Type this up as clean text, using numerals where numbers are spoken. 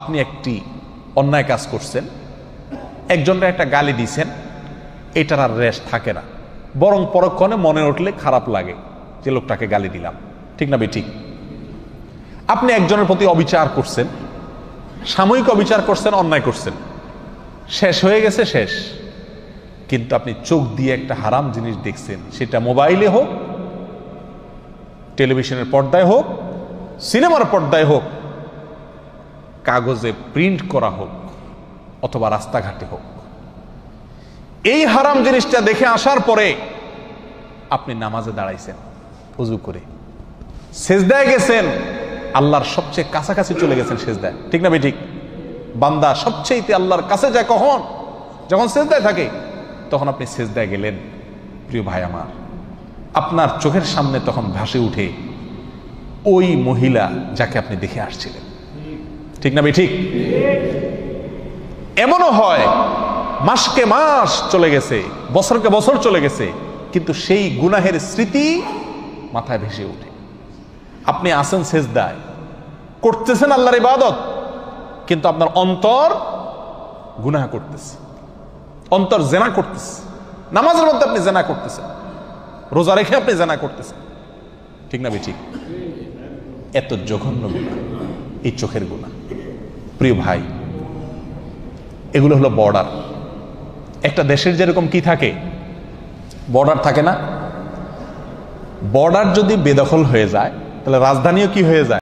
আপনি একটি অন্যায় কাজ করছেন, একজনকে একটা গালি দিছেন, এটার আর রেশ থাকে না, বরং পরক্ষণে মনে উঠলে খারাপ লাগে যে লোকটাকে গালি দিলাম, ঠিক না বেঠিক? আপনি একজনের প্রতি অবিচার করছেন, সাময়িক অবিচার করছেন, অন্যায় করছেন, শেষ হয়ে গেছে, শেষ। কিন্তু আপনি চোখ দিয়ে একটা হারাম জিনিস দেখছেন, সেটা মোবাইলে হোক, টেলিভিশনের পর্দায় হোক, সিনেমার পর্দায় হোক, কাগজে প্রিন্ট করা হোক, অথবা রাস্তাঘাটে হোক, এই হারাম জিনিসটা দেখে আসার পরে আপনি নামাজে দাঁড়াইছেন, ওযু করে সেজদায় গেছেন, আল্লাহর সবচেয়ে কাছাকাছি চলে গেছেন সেজদায়, ঠিক না বেঠিক? বান্দা সবচেয়ে আল্লাহর কাছে যায় কখন? যখন সেজদায় থাকে। তখন আপনি সেজদায় গেলেন, প্রিয় ভাই আমার, আপনার চোখের সামনে তখন ভাসে উঠে ওই মহিলা যাকে আপনি দেখে আসছিলেন, ঠিক না বেঠিক? এমনও হয় মাসকে মাস চলে গেছে, বছরকে বছর চলে গেছে, কিন্তু সেই গুনাহের স্মৃতি মাথায় ভেসে ওঠে। আপনি আছেন সেজদায়, করতেছেন আল্লাহর ইবাদত, কিন্তু আপনার অন্তর গুনাহ করতেছে, অন্তর জেনা করতেছে। নামাজের মধ্যে আপনি জেনা করতেছেন, রোজা রেখে আপনি জেনা করতেছেন, ঠিক না বেঠিক? এত জঘন্য গুনাহ এই চোখের গুনাহ। প্রিয় ভাই, এগুলো হলো বর্ডার। একটা দেশের যেরকম কি থাকে, বর্ডার থাকে না? বর্ডার যদি বেদখল হয়ে যায়, তাহলে রাজধানীও কি হয়ে যায়?